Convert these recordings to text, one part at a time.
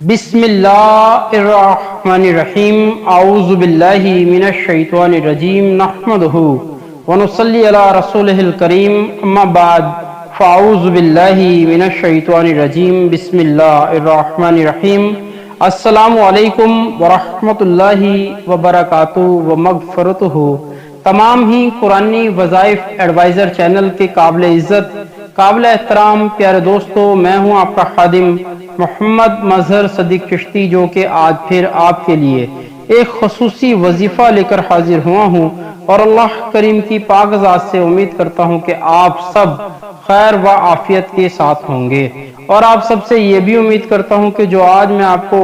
बिस्मिल्लाहिर्रहमानिर्रहीम आऊज़ु बिल्लाहि मिनश्शैतानिर्रजीम नहमदुहु व नुसल्ली अला रसूलिहिल करीम अम्मा बाद फ़ाऊज़ु बिल्लाहि मिनश्शैतानिर्रजीम बिस्मिल्लाहिर्रहमानिर्रहीम अस्सलामु अलैकुम व रहमतुल्लाहि व बरकातुहु व मग़फ़िरतुहु। तमाम ही कुरानी वज़ाइफ एडवाइज़र चैनल के काबिल इज़्ज़त काबिल एहतराम प्यारे दोस्तों, मैं हूं आपका खादिम मोहम्मद मजहर सदीक चिश्ती, जो कि आज फिर आपके लिए एक खसूसी वजीफा लेकर हाजिर हुआ हूं और अल्लाह करीम की पाक ज़ात से उम्मीद करता हूं कि आप सब खैर व आफियत के साथ होंगे। और आप सबसे ये भी उम्मीद करता हूं कि जो आज मैं आपको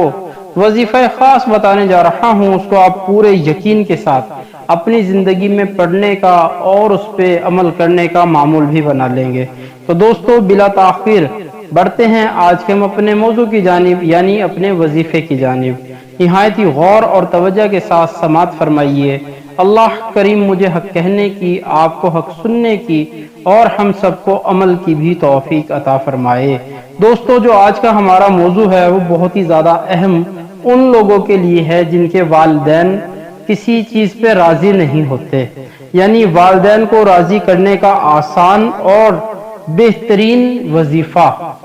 वजीफा खास बताने जा रहा हूं उसको आप पूरे यकीन के साथ अपनी जिंदगी में पढ़ने का और उस पर अमल करने का मामूल भी बना लेंगे। तो दोस्तों, बिला ताखिर बढ़ते हैं आज के हम अपने मौजू की जानिब, यानी अपने वजीफे की जानिब। निहायत ही गौर और तवज्जो के साथ समात फरमाइए। अल्लाह करीम मुझे हक कहने की, आपको हक सुनने की और हम सबको अमल की भी तौफीक अता फरमाए। दोस्तों, जो आज का हमारा मौजू है वो बहुत ही ज़्यादा अहम उन लोगों के लिए है जिनके वालिदैन किसी चीज़ पे राज़ी नहीं होते, यानी वालिदैन को राज़ी करने का आसान और बेहतरीन वजीफा।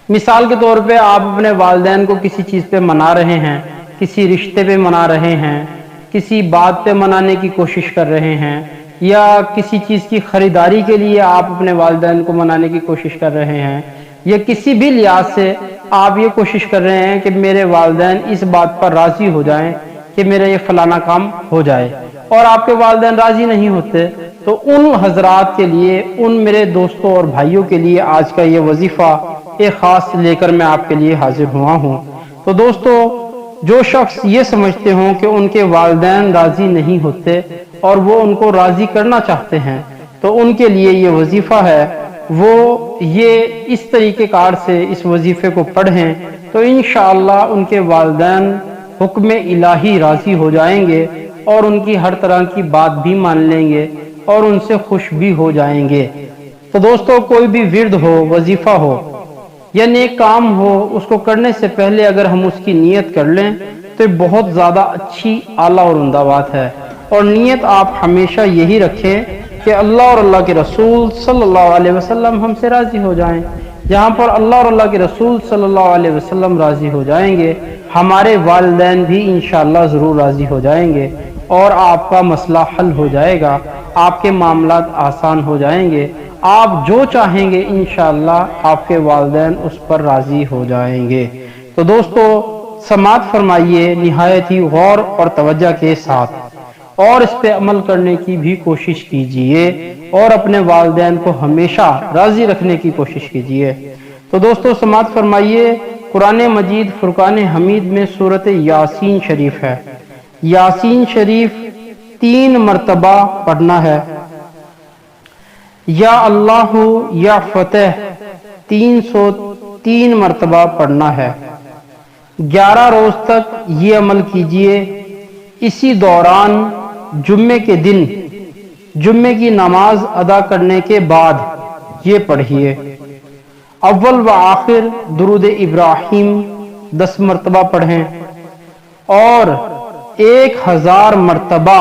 मिसाल के तौर पे आप अपने वालिदैन को किसी चीज़ पे मना रहे हैं, किसी रिश्ते पे मना रहे हैं, किसी बात पे मनाने की कोशिश कर रहे हैं, या किसी चीज़ की ख़रीदारी के लिए आप अपने वालिदैन को मनाने की कोशिश कर रहे हैं, या किसी भी लिहाज से आप ये कोशिश कर रहे हैं कि मेरे वालिदैन इस बात पर राज़ी हो जाएं कि मेरा ये फलाना काम हो जाए, और आपके वालिदैन राज़ी नहीं होते, तो उन हजरात के लिए, उन मेरे दोस्तों और भाइयों के लिए आज का ये वजीफा एक ख़ास लेकर मैं आपके लिए हाजिर हुआ हूँ। तो दोस्तों, जो शख्स ये समझते हों कि उनके वालिदैन राज़ी नहीं होते और वो उनको राज़ी करना चाहते हैं, तो उनके लिए ये वजीफ़ा है, वो ये इस तरीक़ेकार से इस वजीफ़े को पढ़ें तो इंशाअल्लाह उनके वालिदैन हुक्म इलाही राज़ी हो जाएंगे और उनकी हर तरह की बात भी मान लेंगे और उनसे खुश भी हो जाएंगे। तो दोस्तों, कोई भी विर्द हो, वजीफ़ा हो या नेक काम हो, उसको करने से पहले अगर हम उसकी नीयत कर लें तो बहुत ज़्यादा अच्छी आला और उम्दा बात है। और नीयत आप हमेशा यही रखें कि अल्लाह और अल्लाह के रसूल सल्लल्लाहु अलैहि वसल्लम हमसे राज़ी हो जाएं। जहाँ पर अल्लाह और अल्लाह के रसूल सल्लल्लाहु अलैहि वसल्लम राज़ी हो जाएंगे, हमारे वालिदैन भी इंशाअल्लाह ज़रूर राज़ी हो जाएंगे और आपका मसला हल हो जाएगा, आपके मामलात आसान हो जाएंगे। आप जो चाहेंगे इंशाअल्लाह आपके वालिदैन उस पर राज़ी हो जाएंगे। तो दोस्तों, समात फरमाइए निहायत ही गौर और तवज्जो के साथ, और इस पे अमल करने की भी कोशिश कीजिए और अपने वालिदैन को हमेशा राज़ी रखने की कोशिश कीजिए। तो दोस्तों, समात फरमाइए, कुरान मजीद फुरकान हमीद में सूरत यासीन शरीफ है। यासीन शरीफ 3 मरतबा पढ़ना है। या अल्लाह या फतेह 303 मरतबा पढ़ना है। 11 रोज तक ये अमल कीजिए। इसी दौरान जुम्मे के दिन जुम्मे की नमाज अदा करने के बाद ये पढ़िए। अव्वल व आखिर दुरूद इब्राहिम 10 मरतबा पढ़ें और 1000 मरतबा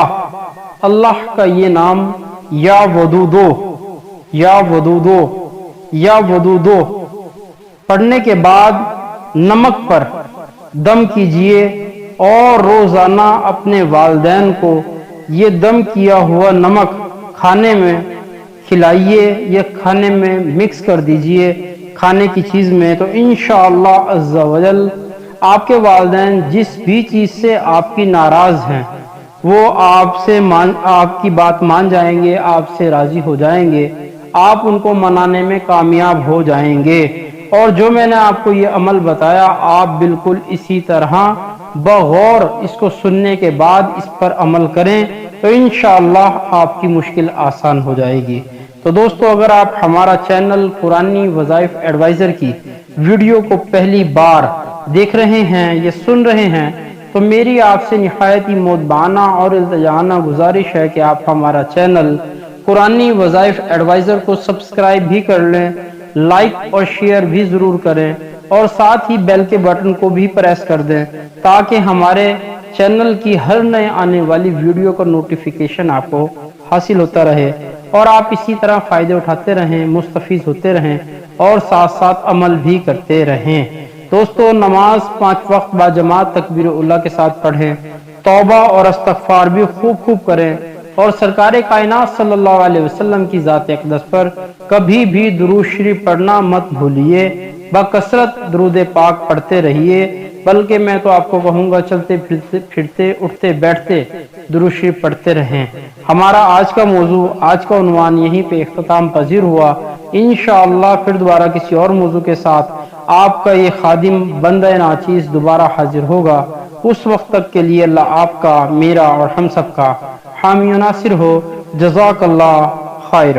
अल्लाह का ये नाम या वदूदो या वदूदो या वदूदो पढ़ने के बाद नमक पर दम कीजिए और रोजाना अपने वालिदैन को ये दम किया हुआ नमक खाने में खिलाइए या खाने में मिक्स कर दीजिए खाने की चीज़ में। तो इंशाअल्लाह अज़्ज़ा वजल आपके वालिदैन जिस भी चीज़ से आपकी नाराज़ हैं वो आपकी बात मान जाएंगे, आपसे राज़ी हो जाएंगे, आप उनको मनाने में कामयाब हो जाएंगे। और जो मैंने आपको ये अमल बताया, आप बिल्कुल इसी तरह बगौर इसको सुनने के बाद इस पर अमल करें तो इंशाअल्लाह आपकी मुश्किल आसान हो जाएगी। तो दोस्तों, अगर आप हमारा चैनल कुरानी वज़ाइफ एडवाइज़र की वीडियो को पहली बार देख रहे हैं या सुन रहे हैं तो मेरी आपसे निहायत ही मोदबाना और इल्तिजाना गुजारिश है कि आप हमारा चैनल कुरानी वज़ाइफ एडवाइज़र को सब्सक्राइब भी कर लें, लाइक और शेयर भी ज़रूर करें اور ساتھ ہی بیل کے بٹن کو بھی پریس کر دیں تاکہ ہمارے چینل کی ہر نئے آنے والی ویڈیو کا نوٹیفیکیشن آپ کو حاصل ہوتا رہے اور آپ اسی طرح فائدے اٹھاتے رہیں، مستفیض ہوتے رہیں اور ساتھ ساتھ عمل بھی کرتے رہیں۔ دوستو، نماز 5 وقت با جماعت تکبیر اللہ کے ساتھ پڑھیں، توبہ اور استغفار بھی خوب خوب کریں اور سرکار کائنات صلی اللہ علیہ وسلم کی ذات اقدس پر کبھی بھی درود شریف پڑھنا مت بھولیے، بکثرت درود پاک پڑھتے رہیے، بلکہ میں تو آپ کو کہوں گا چلتے پھرتے اٹھتے بیٹھتے درود شریف پڑھتے رہیں۔ ہمارا آج کا موضوع، آج کا عنوان یہیں پہ اختتام پذیر ہوا۔ انشاءاللہ پھر دوبارہ کسی اور موضوع کے ساتھ آپ کا یہ خادم بندہ ناچیز دوبارہ حاضر ہوگا۔ اس وقت تک کے لیے اللہ آپ کا، میرا اور ہم سب کا حامی و ناصر ہو۔ جزاک اللہ خیر۔